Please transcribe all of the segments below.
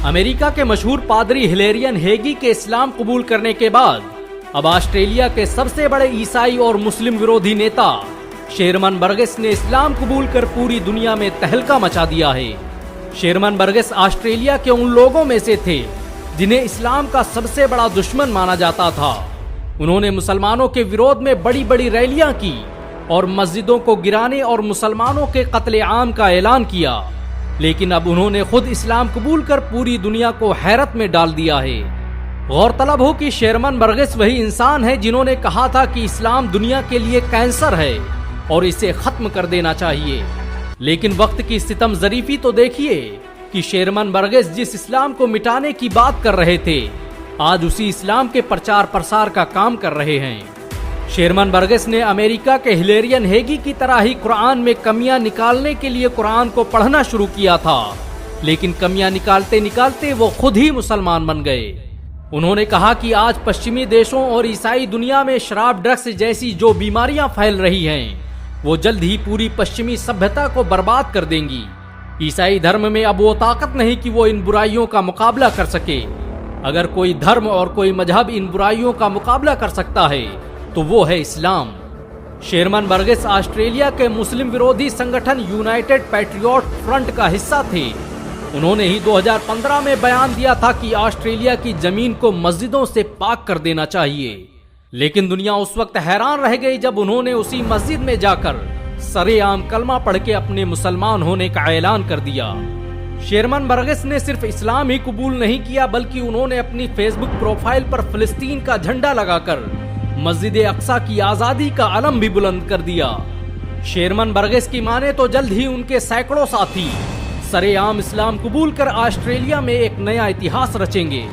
America के मशहूर पादरी हिलेरियन हेगी के इस्लाम कबूल करने के बाद अब ऑस्ट्रेलिया के सबसे बड़े ईसाई और मुस्लिम विरोधी नेता शेरमन बर्गेस ने इस्लाम कबूल कर पूरी दुनिया में तहलका मचा दिया है। शेरमन बर्गेस ऑस्ट्रेलिया के उन लोगों में से थे जिन्हें इस्लाम का सबसे बड़ा दुश्मन माना जाता था। उन्होंने मुसलमानों के विरोध में बड़ी बड़ी रैलियां की और मस्जिदों को गिराने और मुसलमानों के कत्ले आम का ऐलान किया, लेकिन अब उन्होंने खुद इस्लाम कबूल कर पूरी दुनिया को हैरत में डाल दिया है। गौरतलब हो कि शेरमन बर्गेस वही इंसान है जिन्होंने कहा था कि इस्लाम दुनिया के लिए कैंसर है और इसे खत्म कर देना चाहिए। लेकिन वक्त की सितम ज़रीफी तो देखिए कि शेरमन बर्गेस जिस इस्लाम को मिटाने की बात कर रहे थे, आज उसी इस्लाम के प्रचार प्रसार का काम कर रहे हैं। शेरमन बर्गेस ने अमेरिका के हिलेरियन हेगी की तरह ही कुरान में कमियां निकालने के लिए कुरान को पढ़ना शुरू किया था, लेकिन कमियां निकालते निकालते वो खुद ही मुसलमान बन गए। उन्होंने कहा कि आज पश्चिमी देशों और ईसाई दुनिया में शराब, ड्रग्स जैसी जो बीमारियां फैल रही हैं, वो जल्द ही पूरी पश्चिमी सभ्यता को बर्बाद कर देंगी। ईसाई धर्म में अब वो ताकत नहीं कि वो इन बुराइयों का मुकाबला कर सके। अगर कोई धर्म और कोई मजहब इन बुराइयों का मुकाबला कर सकता है तो वो है इस्लाम। शेरमन बर्गेस ऑस्ट्रेलिया के मुस्लिम विरोधी संगठन यूनाइटेड पैट्रियट फ्रंट का हिस्सा थे। उन्होंने ही 2015 में बयान दिया था कि ऑस्ट्रेलिया की जमीन को मस्जिदों से पाक कर देना चाहिए, लेकिन दुनिया उस वक्त हैरान रह गई जब उन्होंने उसी मस्जिद में जाकर सरेआम कलमा पढ़ के अपने मुसलमान होने का ऐलान कर दिया। शेरमन बर्गेस ने सिर्फ इस्लाम ही कबूल नहीं किया, बल्कि उन्होंने अपनी फेसबुक प्रोफाइल पर फिलिस्तीन का झंडा लगाकर मस्जिद अक्सा की आजादी का अलम भी बुलंद कर दिया। शेरमन बर्गेस की माने तो जल्द ही उनके सैकड़ों साथी सरेआम इस्लाम कबूल कर ऑस्ट्रेलिया में एक नया इतिहास रचेंगे।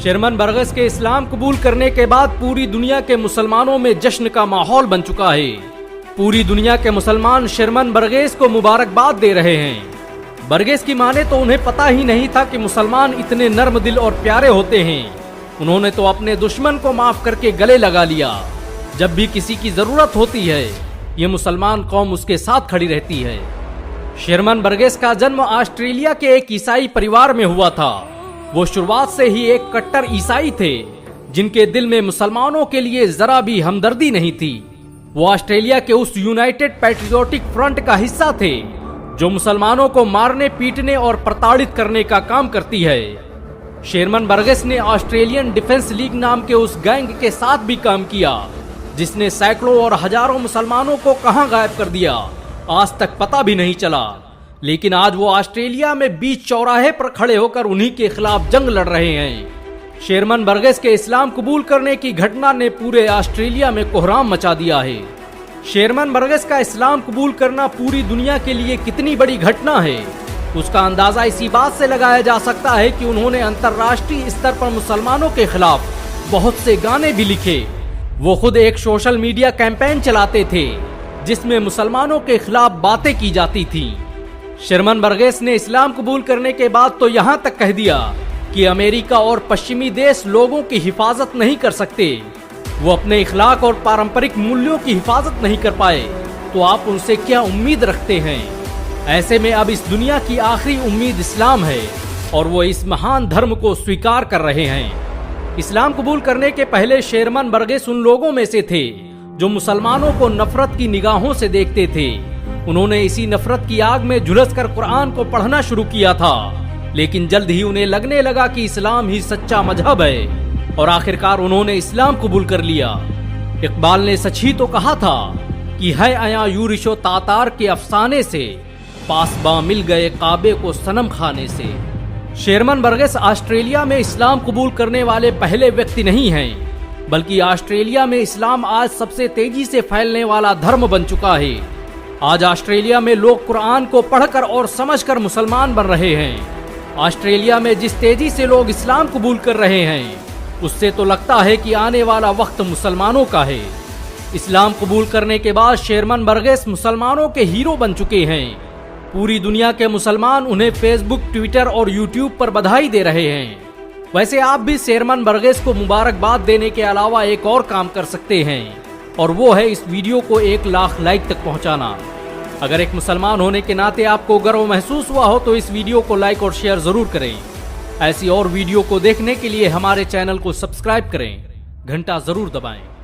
शेरमन बर्गेस के इस्लाम कबूल करने के बाद पूरी दुनिया के मुसलमानों में जश्न का माहौल बन चुका है। पूरी दुनिया के मुसलमान शेरमन बर्गेस को मुबारकबाद दे रहे हैं। बर्गेस की माने तो उन्हें पता ही नहीं था कि मुसलमान इतने नर्म दिल और प्यारे होते हैं। उन्होंने तो अपने दुश्मन को माफ करके गले लगा लिया। जब भी किसी की जरूरत होती है, ये मुसलमान कौम उसके साथ खड़ी रहती है। शेरमन बर्गेस का जन्म ऑस्ट्रेलिया के एक ईसाई परिवार में हुआ था। वो शुरुआत से ही एक कट्टर ईसाई थे जिनके दिल में मुसलमानों के लिए जरा भी हमदर्दी नहीं थी। वो ऑस्ट्रेलिया के उस यूनाइटेड पैट्रियोटिक फ्रंट का हिस्सा थे जो मुसलमानों को मारने, पीटने और प्रताड़ित करने का काम करती है। शेरमन बर्गेस ने ऑस्ट्रेलियन डिफेंस लीग नाम के उस गैंग के साथ भी काम किया जिसने सैकड़ों और हजारों मुसलमानों को कहां गायब कर दिया, आज तक पता भी नहीं चला। लेकिन आज वो ऑस्ट्रेलिया में बीच चौराहे पर खड़े होकर उन्हीं के खिलाफ जंग लड़ रहे हैं। शेरमन बर्गेस के इस्लाम कबूल करने की घटना ने पूरे ऑस्ट्रेलिया में कोहराम मचा दिया है। शेरमन बर्गेस का इस्लाम कबूल करना पूरी दुनिया के लिए कितनी बड़ी घटना है, उसका अंदाजा इसी बात से लगाया जा सकता है कि उन्होंने अंतर्राष्ट्रीय स्तर पर मुसलमानों के खिलाफ बहुत से गाने भी लिखे। वो खुद एक सोशल मीडिया कैंपेन चलाते थे जिसमें मुसलमानों के खिलाफ बातें की जाती थी। शेरमन बर्गेस ने इस्लाम कबूल करने के बाद तो यहाँ तक कह दिया कि अमेरिका और पश्चिमी देश लोगों की हिफाजत नहीं कर सकते। वो अपने इखलाक और पारंपरिक मूल्यों की हिफाजत नहीं कर पाए, तो आप उनसे क्या उम्मीद रखते हैं। ऐसे में अब इस दुनिया की आखिरी उम्मीद इस्लाम है और वो इस महान धर्म को स्वीकार कर रहे हैं। इस्लाम कबूल करने के पहले शेरमन बर्गेस उन लोगों में से थे जो मुसलमानों को नफरत की निगाहों से देखते थे। उन्होंने इसी नफरत की आग में झुलसकर कुरान को पढ़ना शुरू किया था, लेकिन जल्द ही उन्हें लगने लगा कि इस्लाम ही सच्चा मजहब है और आखिरकार उन्होंने इस्लाम कबूल कर लिया। इकबाल ने सच ही तो कहा था कि है आया यूरिशो तातार के अफसाने से, पासबा मिल गए काबे को सनम खाने से। शेरमन बर्गेस ऑस्ट्रेलिया में इस्लाम कबूल करने वाले पहले व्यक्ति नहीं हैं, बल्कि ऑस्ट्रेलिया में इस्लाम आज सबसे तेजी से फैलने वाला धर्म बन चुका है। आज ऑस्ट्रेलिया में लोग कुरान को पढ़कर और समझकर मुसलमान बन रहे हैं। ऑस्ट्रेलिया में जिस तेजी से लोग इस्लाम कबूल कर रहे हैं, उससे तो लगता है कि आने वाला वक्त मुसलमानों का है। इस्लाम कबूल करने के बाद शेरमन बर्गेस मुसलमानों के हीरो बन चुके हैं। पूरी दुनिया के मुसलमान उन्हें फेसबुक, ट्विटर और यूट्यूब पर बधाई दे रहे हैं। वैसे आप भी शेरमन बर्गेस को मुबारकबाद देने के अलावा एक और काम कर सकते हैं, और वो है इस वीडियो को 1 लाख लाइक तक पहुंचाना। अगर एक मुसलमान होने के नाते आपको गर्व महसूस हुआ हो तो इस वीडियो को लाइक और शेयर जरूर करें। ऐसी और वीडियो को देखने के लिए हमारे चैनल को सब्सक्राइब करें, घंटा जरूर दबाएं।